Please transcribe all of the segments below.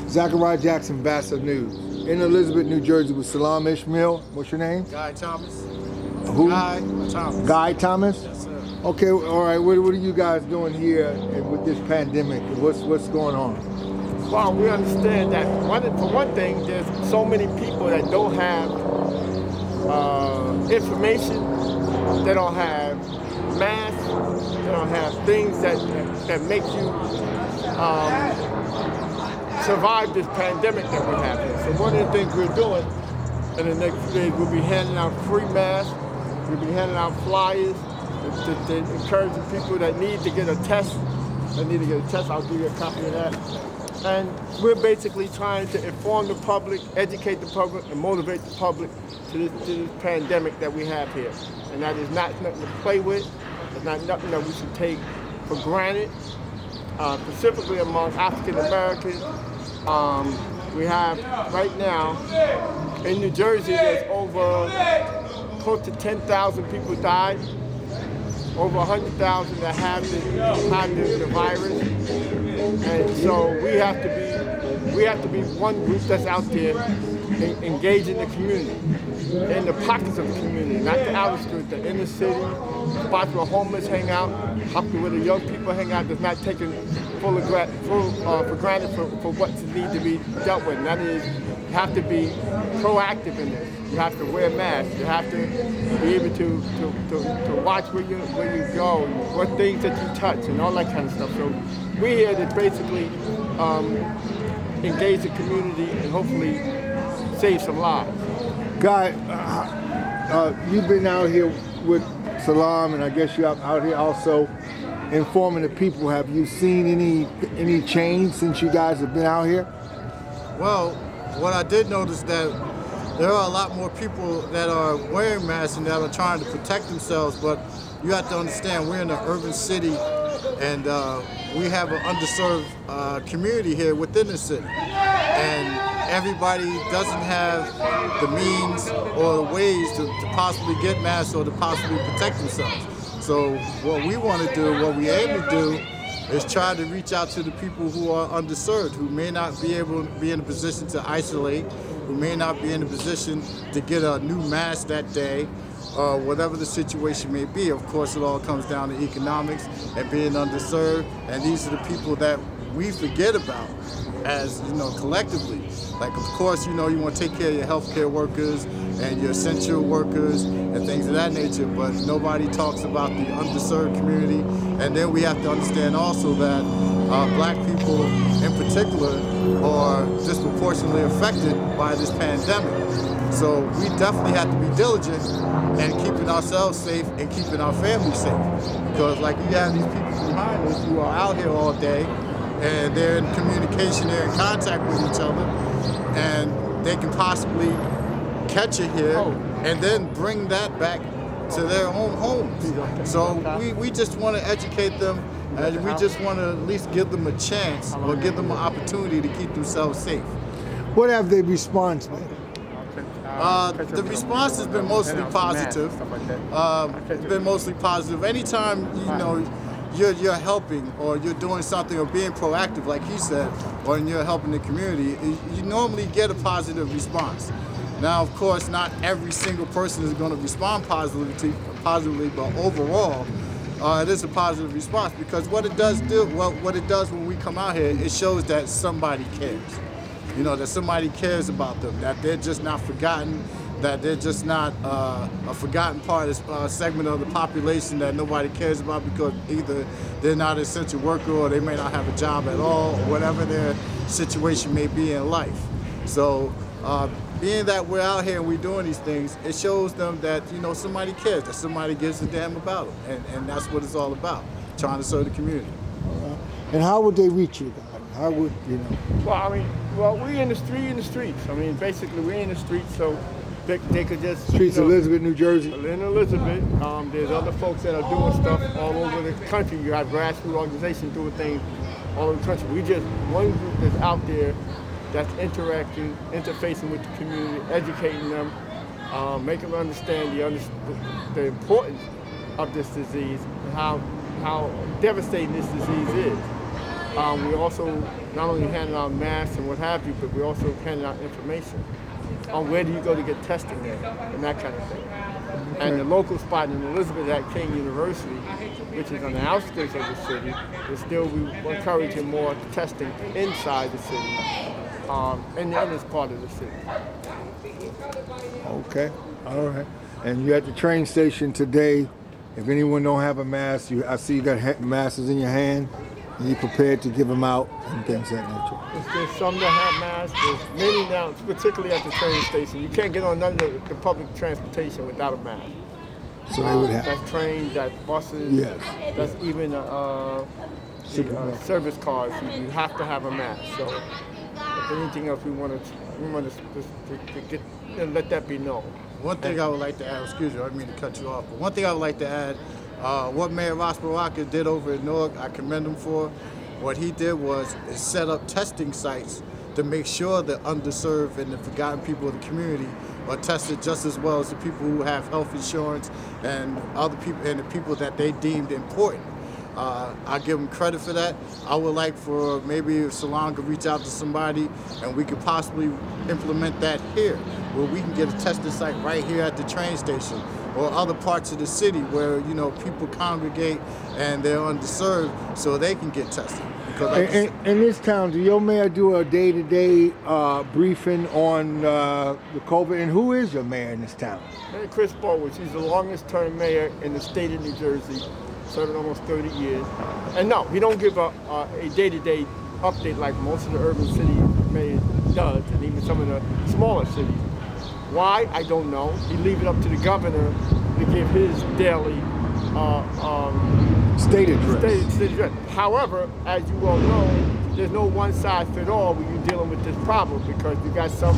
Zachariah Jackson, Vassar News. In Elizabeth, New Jersey with Salaam Ismiall. What's your name? Guy Thomas. Who? Guy Thomas. Guy Thomas? Yes, sir. Okay, all right. What are you guys doing here with this pandemic? What's going on? Well, we understand that for one thing, there's so many people that don't have information. They don't have masks. They don't have things that make you survive this pandemic that we have here. So one of the things we're doing in the next few days, we'll be handing out free masks. We'll be handing out flyers to encourage the people that need to get a test. I'll give you a copy of that. And we're basically trying to inform the public, educate the public, and motivate the public to this pandemic that we have here. And that is not nothing to play with. It's not nothing that we should take for granted, specifically among African Americans. We have right now in New Jersey, there's over close to 10,000 people died, over 100,000 that have the virus, and so we have to be one group that's out there engaging the community, in the pockets of the community, not the outer streets, the inner city, spots where homeless hang out, where the young people hang out, that's not taken for granted for what needs to be dealt with. And that is, you have to be proactive in this. You have to wear masks. You have to be able to watch where you go, what things that you touch, and all that kind of stuff. So we're here to basically engage the community and hopefully save some lives. Guy, you've been out here with Salaam, and I guess you're out here also informing the people. Have you seen any change since you guys have been out here? Well, what I did notice that there are a lot more people that are wearing masks and that are trying to protect themselves, but you have to understand we're in an urban city and we have an underserved community here within the city. And everybody doesn't have the means or the ways to possibly get masks or to possibly protect themselves. So what we want to do, what we aim to do, is try to reach out to the people who are underserved, who may not be able to be in a position to isolate, who may not be in a position to get a new mask that day, whatever the situation may be. Of course, it all comes down to economics and being underserved, and these are the people that we forget about as, collectively. Like, of course, you want to take care of your healthcare workers and your essential workers and things of that nature, but nobody talks about the underserved community. And then we have to understand also that black people in particular are disproportionately affected by this pandemic. So we definitely have to be diligent in keeping ourselves safe and keeping our families safe. Because like you have these people behind us who are out here all day, and they're in communication, they're in contact with each other, and they can possibly catch it here and then bring that back to their own homes. So we just want to educate them, and we just want to at least give them a chance or give them an opportunity to keep themselves safe. What have the response been? The response has been mostly positive. It's been mostly positive. Anytime, you're helping or you're doing something or being proactive, like he said, or you're helping the community, you normally get a positive response. Now, of course, not every single person is going to respond positively, but overall, it is a positive response, because what it does when we come out here, it shows that somebody cares. That somebody cares about them, that they're just not forgotten, that they're just not a forgotten segment of the population that nobody cares about because either they're not an essential worker or they may not have a job at all, or whatever their situation may be in life. So being that we're out here and we're doing these things, it shows them that, somebody cares, that somebody gives a damn about them. And that's what it's all about, trying to serve the community. And how would they reach you guys? How would, Well, we're in the streets. Basically, we're in the streets, so they could just... Streets, Elizabeth, New Jersey. In Elizabeth, there's other folks that are doing stuff all over the country. You have grassroots organizations doing things all over the country. We just one group that's out there that's interfacing with the community, educating them, making them understand the importance of this disease and how devastating this disease is. We also not only handing out masks and what have you, but we also handing out information on where do you go to get testing and that kind of thing. And the local spot in Elizabeth at King University, which is on the outskirts of the city, is still we're encouraging more testing inside the city, in this part of the city. Okay, all right. And you're at the train station today. If anyone don't have a mask, I see you got masks in your hand. And you prepared to give them out and things of that nature. There's some that have masks. There's many now, particularly at the train station. You can't get on none of the public transportation without a mask. So they would have. That's trains, that's buses. Yes. That's even service cars. You have to have a mask. So if anything else, we want to get let that be known. One thing I would like to add, excuse me, I didn't mean to cut you off, but one thing I would like to add, what Mayor Ross Baraka did over in Newark, I commend him for. What he did was set up testing sites to make sure the underserved and the forgotten people of the community are tested just as well as the people who have health insurance and other people and the people that they deemed important. I give him credit for that. I would like for maybe if Salaam could reach out to somebody and we could possibly implement that here, where we can get a testing site right here at the train station or other parts of the city where, you know, people congregate and they're underserved so they can get tested. Because In this town, do your mayor do a day-to-day briefing on the COVID? And who is your mayor in this town? Mayor Chris Bowers, he's the longest-term mayor in the state of New Jersey, serving almost 30 years. And no, he don't give a day-to-day update like most of the urban city mayors does, and even some of the smaller cities. Why? I don't know. He leave it up to the governor to give his daily State address. state address. However, as you all know, there's no one size fit all when you're dealing with this problem, because you got some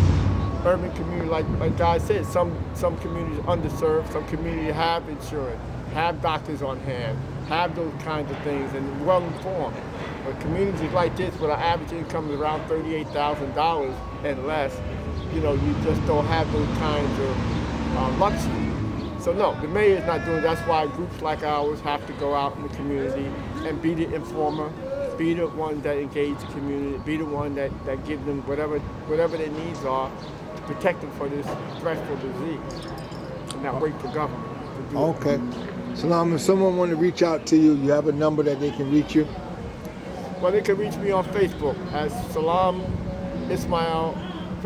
urban community, like God said, some communities underserved, some communities have insurance, have doctors on hand, have those kinds of things, and well informed. But communities like this, where the average income is around $38,000 and less, you know, you just don't have those kinds of luxury. So no, the mayor is not doing it. That's why groups like ours have to go out in the community and be the informer, be the one that engage the community, be the one that give them whatever their needs are to protect them for this dreadful disease, and not wait for government to do it. Okay. Salaam, if someone want to reach out to you, you have a number that they can reach you? Well, they can reach me on Facebook as Salaam Ismiall